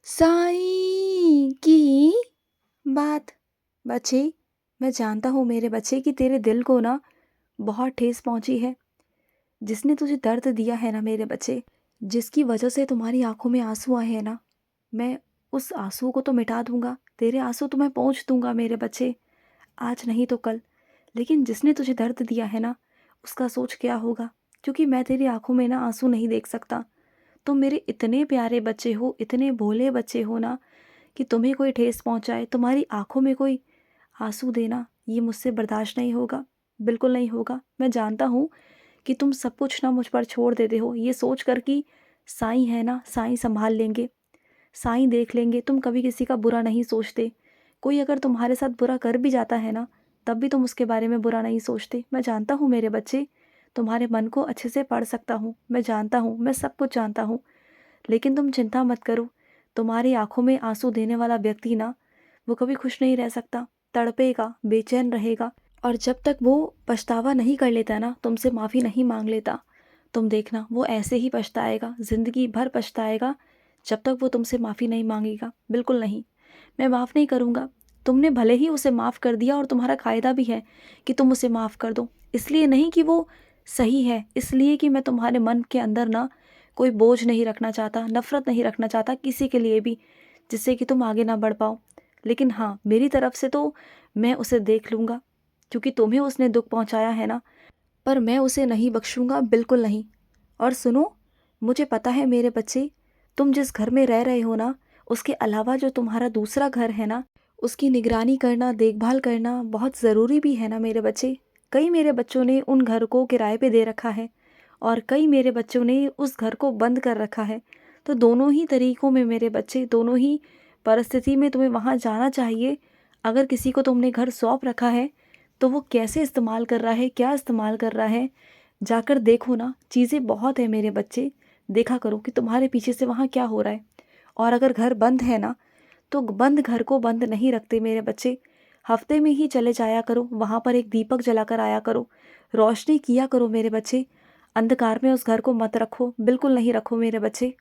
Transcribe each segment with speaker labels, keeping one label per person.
Speaker 1: साईं की बात। बच्चे, मैं जानता हूँ मेरे बच्चे कि तेरे दिल को ना बहुत ठेस पहुंची है। जिसने तुझे दर्द दिया है ना मेरे बच्चे, जिसकी वजह से तुम्हारी आंखों में आंसू आए हैं ना, मैं उस आंसू को तो मिटा दूंगा। तेरे आंसू तो मैं पोंछ दूंगा मेरे बच्चे, आज नहीं तो कल। लेकिन जिसने तुझे दर्द दिया है ना, उसका सोच क्या होगा? क्योंकि मैं तेरी आंखों में ना आंसू नहीं देख सकता। तुम मेरे इतने प्यारे बच्चे हो, इतने भोले बच्चे हो ना, कि तुम्हें कोई ठेस पहुंचाए, तुम्हारी आंखों में कोई आंसू देना, ये मुझसे बर्दाश्त नहीं होगा। बिल्कुल नहीं होगा। मैं जानता हूँ कि तुम सब कुछ ना मुझ पर छोड़ देते हो, ये सोच कर कि साईं है ना, साईं संभाल लेंगे, साईं देख लेंगे। तुम कभी किसी का बुरा नहीं सोचते। कोई अगर तुम्हारे साथ बुरा कर भी जाता है ना, तब भी तुम उसके बारे में बुरा नहीं सोचते। मैं जानता हूँ मेरे बच्चे, तुम्हारे मन को अच्छे से पढ़ सकता हूँ। मैं जानता हूँ, मैं सब कुछ जानता हूँ। लेकिन तुम चिंता मत करो। तुम्हारी आंखों में आंसू देने वाला व्यक्ति ना, वो कभी खुश नहीं रह सकता, तड़पेगा, बेचैन रहेगा। और जब तक वो पछतावा नहीं कर लेता ना, तुमसे माफ़ी नहीं मांग लेता, तुम देखना वो ऐसे ही पछताएगा, ज़िंदगी भर पछताएगा, जब तक वो तुमसे माफ़ी नहीं मांगेगा। बिल्कुल नहीं, मैं माफ़ नहीं करूँगा। तुमने भले ही उसे माफ़ कर दिया, और तुम्हारा कायदा भी है कि तुम उसे माफ़ कर दो। इसलिए नहीं कि वो सही है, इसलिए कि मैं तुम्हारे मन के अंदर ना कोई बोझ नहीं रखना चाहता, नफ़रत नहीं रखना चाहता किसी के लिए भी, जिससे कि तुम आगे ना बढ़ पाओ। लेकिन हाँ, मेरी तरफ से तो मैं उसे देख लूँगा, क्योंकि तुम्हें उसने दुख पहुँचाया है ना, पर मैं उसे नहीं बख्शूँगा, बिल्कुल नहीं। और सुनो, मुझे पता है मेरे बच्चे, तुम जिस घर में रह रहे हो ना, उसके अलावा जो तुम्हारा दूसरा घर है ना, उसकी निगरानी करना, देखभाल करना बहुत ज़रूरी भी है ना मेरे बच्चे। कई मेरे बच्चों ने उन घर को किराए पे दे रखा है, और कई मेरे बच्चों ने उस घर को बंद कर रखा है। तो दोनों ही तरीक़ों में मेरे बच्चे, दोनों ही परिस्थिति में तुम्हें वहाँ जाना चाहिए। अगर किसी को तुमने घर सौंप रखा है, तो वो कैसे इस्तेमाल कर रहा है, क्या इस्तेमाल कर रहा है, जाकर देखो ना। चीज़ें बहुत है मेरे बच्चे, देखा करो कि तुम्हारे पीछे से वहाँ क्या हो रहा है। और अगर घर बंद है ना, तो बंद घर को बंद नहीं रखते मेरे बच्चे। हफ्ते में ही चले जाया करो, वहाँ पर एक दीपक जलाकर आया करो, रोशनी किया करो मेरे बच्चे। अंधकार में उस घर को मत रखो, बिल्कुल नहीं रखो मेरे बच्चे।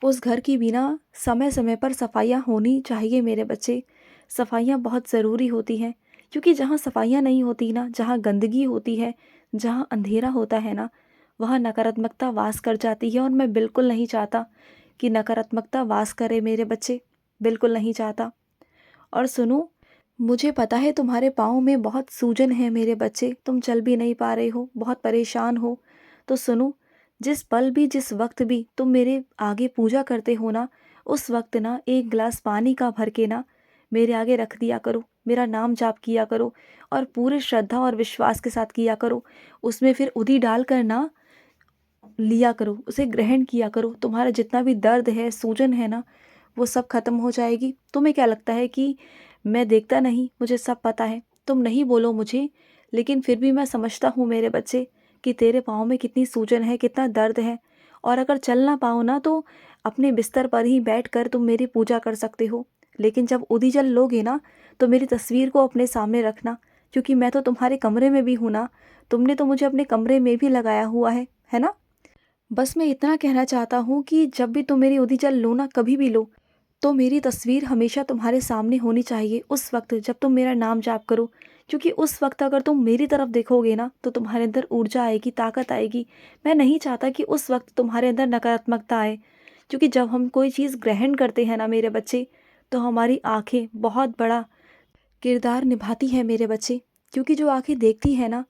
Speaker 1: उस घर की भी ना समय समय पर सफाइयाँ होनी चाहिए मेरे बच्चे। सफाइयाँ बहुत ज़रूरी होती हैं, क्योंकि जहाँ सफाइयाँ नहीं होती ना, जहाँ गंदगी होती है, जहाँ अंधेरा होता है ना, वहाँ नकारात्मकता वास कर जाती है। और मैं बिल्कुल नहीं चाहता कि नकारात्मकता वास करे मेरे बच्चे, बिल्कुल नहीं चाहता। और सुनो, मुझे पता है तुम्हारे पाँव में बहुत सूजन है मेरे बच्चे, तुम चल भी नहीं पा रहे हो, बहुत परेशान हो। तो सुनो, जिस पल भी, जिस वक्त भी तुम मेरे आगे पूजा करते हो ना, उस वक्त ना एक गिलास पानी का भर के ना मेरे आगे रख दिया करो, मेरा नाम जाप किया करो, और पूरे श्रद्धा और विश्वास के साथ किया करो। उसमें फिर उदी डाल कर ना लिया करो, उसे ग्रहण किया करो। तुम्हारा जितना भी दर्द है, सूजन है ना, वो सब खत्म हो जाएगी। तुम्हें क्या लगता है कि मैं देखता नहीं? मुझे सब पता है। तुम नहीं बोलो मुझे, लेकिन फिर भी मैं समझता हूँ मेरे बच्चे कि तेरे पाँव में कितनी सूजन है, कितना दर्द है। और अगर चल ना पाओ ना, तो अपने बिस्तर पर ही बैठकर तुम मेरी पूजा कर सकते हो। लेकिन जब उदी जल लोगे ना, तो मेरी तस्वीर को अपने सामने रखना, क्योंकि मैं तो तुम्हारे कमरे में भी हूँ ना। तुमने तो मुझे अपने कमरे में भी लगाया हुआ है ना? बस मैं इतना कहना चाहता हूँ कि जब भी तुम मेरी उदी जल लो ना, कभी भी लो, तो मेरी तस्वीर हमेशा तुम्हारे सामने होनी चाहिए उस वक्त जब तुम मेरा नाम जाप करो। क्योंकि उस वक्त अगर तुम मेरी तरफ देखोगे ना, तो तुम्हारे अंदर ऊर्जा आएगी, ताकत आएगी। मैं नहीं चाहता कि उस वक्त तुम्हारे अंदर नकारात्मकता आए। क्योंकि जब हम कोई चीज़ ग्रहण करते हैं ना मेरे बच्चे, तो हमारी आँखें बहुत बड़ा किरदार निभाती हैं मेरे बच्चे। क्योंकि जो आँखें देखती है ना,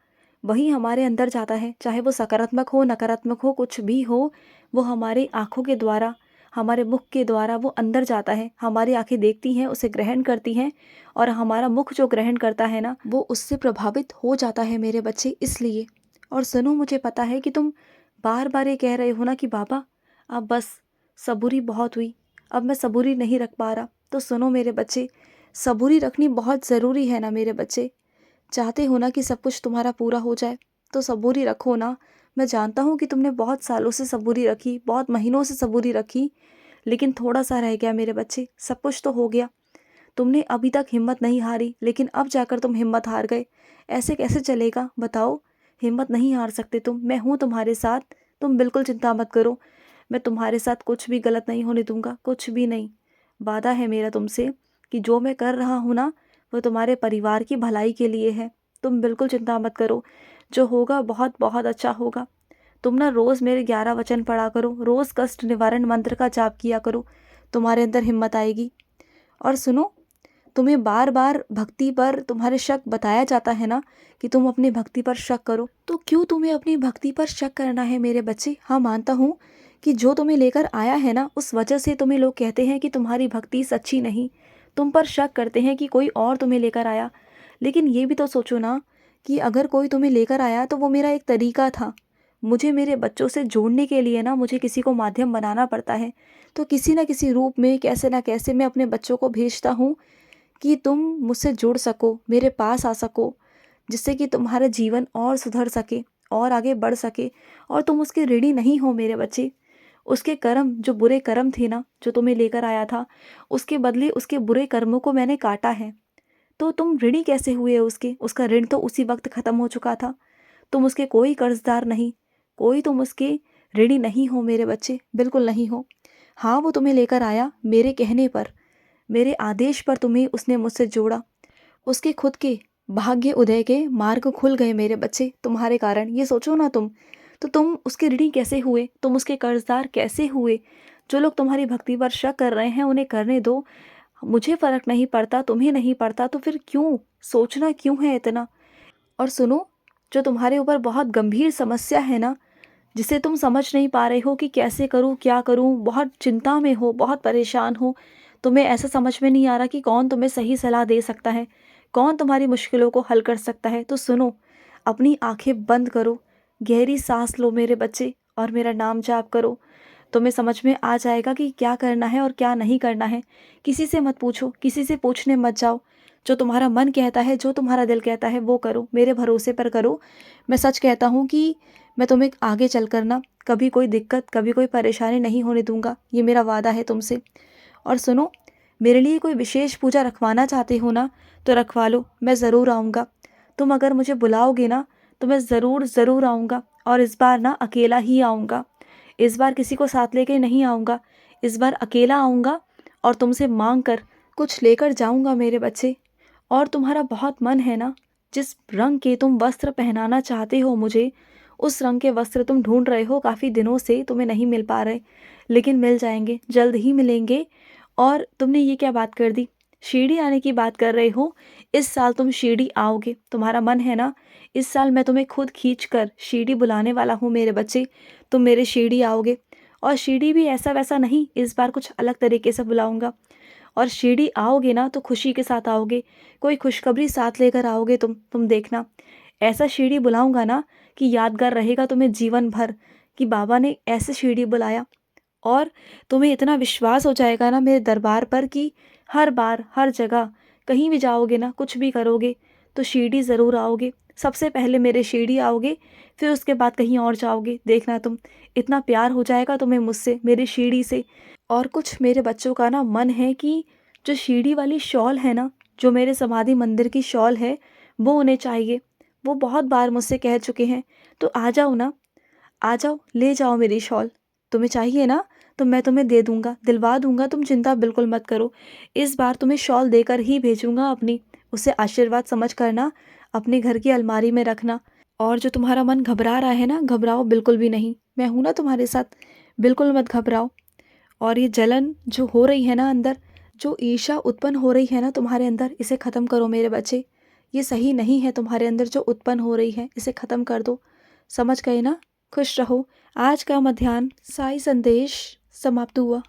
Speaker 1: वही हमारे अंदर जाता है। चाहे वो सकारात्मक हो, नकारात्मक हो, कुछ भी हो, वो हमारी आँखों के द्वारा, हमारे मुख के द्वारा वो अंदर जाता है। हमारी आँखें देखती हैं, उसे ग्रहण करती हैं, और हमारा मुख जो ग्रहण करता है ना, वो उससे प्रभावित हो जाता है मेरे बच्चे, इसलिए। और सुनो, मुझे पता है कि तुम बार बार ये कह रहे हो ना कि बाबा, अब बस, सबूरी बहुत हुई, अब मैं सबूरी नहीं रख पा रहा। तो सुनो मेरे बच्चे, सबूरी रखनी बहुत ज़रूरी है ना मेरे बच्चे। चाहते हो ना कि सब कुछ तुम्हारा पूरा हो जाए, तो सबूरी रखो ना। मैं जानता हूँ कि तुमने बहुत सालों से सबूरी रखी, बहुत महीनों से सबूरी रखी, लेकिन थोड़ा सा रह गया मेरे बच्चे, सब कुछ तो हो गया। तुमने अभी तक हिम्मत नहीं हारी, लेकिन अब जाकर तुम हिम्मत हार गए। ऐसे कैसे चलेगा बताओ? हिम्मत नहीं हार सकते तुम, मैं हूँ तुम्हारे साथ। तुम बिल्कुल चिंता मत करो, मैं तुम्हारे साथ कुछ भी गलत नहीं होने दूंगा, कुछ भी नहीं। वादा है मेरा तुमसे कि जो मैं कर रहा हूँ ना, वो तुम्हारे परिवार की भलाई के लिए है। तुम बिल्कुल चिंता मत करो, जो होगा बहुत बहुत अच्छा होगा। तुम ना रोज़ मेरे 11 वचन पढ़ा करो, रोज़ कष्ट निवारण मंत्र का जाप किया करो, तुम्हारे अंदर हिम्मत आएगी। और सुनो, तुम्हें बार बार भक्ति पर तुम्हारे शक बताया जाता है ना कि तुम अपनी भक्ति पर शक करो, तो क्यों तुम्हें अपनी भक्ति पर शक करना है मेरे बच्चे? हाँ, मानता हूँ कि जो तुम्हें लेकर आया है ना, उस वजह से तुम्हें लोग कहते हैं कि तुम्हारी भक्ति सच्ची नहीं, तुम पर शक करते हैं कि कोई और तुम्हें लेकर आया। लेकिन ये भी तो सोचो ना कि अगर कोई तुम्हें लेकर आया तो वो मेरा एक तरीका था। मुझे मेरे बच्चों से जोड़ने के लिए ना मुझे किसी को माध्यम बनाना पड़ता है, तो किसी न किसी रूप में कैसे ना कैसे मैं अपने बच्चों को भेजता हूँ कि तुम मुझसे जुड़ सको, मेरे पास आ सको, जिससे कि तुम्हारा जीवन और सुधर सके और आगे बढ़ सके, और तुम उसके ऋणी नहीं हो मेरे बच्चे। उसके कर्म, जो बुरे कर्म थे ना, जो तुम्हें लेकर आया था, उसके बदले उसके बुरे कर्मों को मैंने काटा है। तो तुम ऋणी कैसे हुए उसके? उसका ऋण तो उसी वक्त खत्म हो चुका था। तुम उसके कोई कर्जदार नहीं, कोई तुम उसके ऋणी नहीं हो मेरे बच्चे, बिल्कुल नहीं हो। हाँ, वो तुम्हें लेकर आया मेरे कहने पर, मेरे आदेश पर तुम्हें उसने मुझसे जोड़ा। उसके खुद के भाग्य उदय के मार्ग खुल गए मेरे बच्चे तुम्हारे कारण। ये सोचो ना तुम, तो तुम उसके ऋणी कैसे हुए? तुम उसके कर्जदार कैसे हुए? जो लोग तुम्हारी भक्ति पर शक कर रहे हैं उन्हें करने दो, मुझे फर्क नहीं पड़ता, तुम्हें नहीं पड़ता, तो फिर क्यों सोचना क्यों है इतना? और सुनो, जो तुम्हारे ऊपर बहुत गंभीर समस्या है ना, जिसे तुम समझ नहीं पा रहे हो कि कैसे करूँ, क्या करूँ, बहुत चिंता में हो, बहुत परेशान हो, तुम्हें ऐसा समझ में नहीं आ रहा कि कौन तुम्हें सही सलाह दे सकता है, कौन तुम्हारी मुश्किलों को हल कर सकता है, तो सुनो, अपनी आंखें बंद करो, गहरी सांस लो मेरे बच्चे, और मेरा नाम जाप करो। तुम्हें समझ में आ जाएगा कि क्या करना है और क्या नहीं करना है। किसी से मत पूछो, किसी से पूछने मत जाओ। जो तुम्हारा मन कहता है, जो तुम्हारा दिल कहता है, वो करो, मेरे भरोसे पर करो। मैं सच कहता हूँ कि मैं तुम्हें आगे चलकर ना कभी कोई दिक्कत, कभी कोई परेशानी नहीं होने दूंगा, ये मेरा वादा है तुमसे। और सुनो, मेरे लिए कोई विशेष पूजा रखवाना चाहते हो ना, तो रखवा लो, मैं ज़रूर आऊँगा। तुम अगर मुझे बुलाओगे ना, तो मैं ज़रूर ज़रूर आऊँगा, और इस बार ना अकेला ही आऊँगा। इस बार किसी को साथ लेके नहीं आऊँगा, इस बार अकेला आऊँगा, और तुमसे मांग कर कुछ लेकर जाऊँगा मेरे बच्चे। और तुम्हारा बहुत मन है ना, जिस रंग के तुम वस्त्र पहनाना चाहते हो मुझे, उस रंग के वस्त्र तुम ढूंढ रहे हो काफ़ी दिनों से, तुम्हें नहीं मिल पा रहे, लेकिन मिल जाएंगे, जल्द ही मिलेंगे। और तुमने ये क्या बात कर दी, शिरडी आने की बात कर रहे हो? इस साल तुम शिरडी आओगे, तुम्हारा मन है ना? इस साल मैं तुम्हें खुद खींच कर शिरडी बुलाने वाला हूँ मेरे बच्चे। तुम मेरे शिरडी आओगे, और शिरडी भी ऐसा वैसा नहीं, इस बार कुछ अलग तरीके से बुलाऊंगा। और शिरडी आओगे ना तो खुशी के साथ आओगे, कोई खुशखबरी साथ लेकर आओगे तुम देखना। ऐसा शिरडी बुलाऊंगा ना कि यादगार रहेगा तुम्हें जीवन भर, कि बाबा ने ऐसे शिरडी बुलाया। और तुम्हें इतना विश्वास हो जाएगा ना मेरे दरबार पर कि हर बार, हर जगह, कहीं भी जाओगे ना, कुछ भी करोगे, तो शिरडी ज़रूर आओगे। सबसे पहले मेरे शिरडी आओगे, फिर उसके बाद कहीं और जाओगे, देखना तुम। इतना प्यार हो जाएगा तुम्हें मुझसे, मेरी शिरडी से। और कुछ मेरे बच्चों का ना मन है कि जो शिरडी वाली शॉल है ना, जो मेरे समाधि मंदिर की शॉल है, वो उन्हें चाहिए। वो बहुत बार मुझसे कह चुके हैं, तो आ जाओ ना, आ जाओ, ले जाओ मेरी शॉल। तुम्हें चाहिए ना, तो मैं तुम्हें दे दूंगा, दिलवा दूंगा, तुम चिंता बिल्कुल मत करो। इस बार तुम्हें शॉल देकर ही भेजूंगा अपनी, उसे आशीर्वाद समझ कर ना अपने घर की अलमारी में रखना। और जो तुम्हारा मन घबरा रहा है ना, घबराओ बिल्कुल भी नहीं, मैं हूं ना तुम्हारे साथ, बिल्कुल मत घबराओ। और ये जलन जो हो रही है ना अंदर, जो ईर्ष्या उत्पन्न हो रही है ना तुम्हारे अंदर, इसे ख़त्म करो मेरे बच्चे। ये सही नहीं है तुम्हारे अंदर जो उत्पन्न हो रही है, इसे ख़त्म कर दो। समझ गए ना? खुश रहो। आज का मध्याह्न साई संदेश समाप्त हुआ।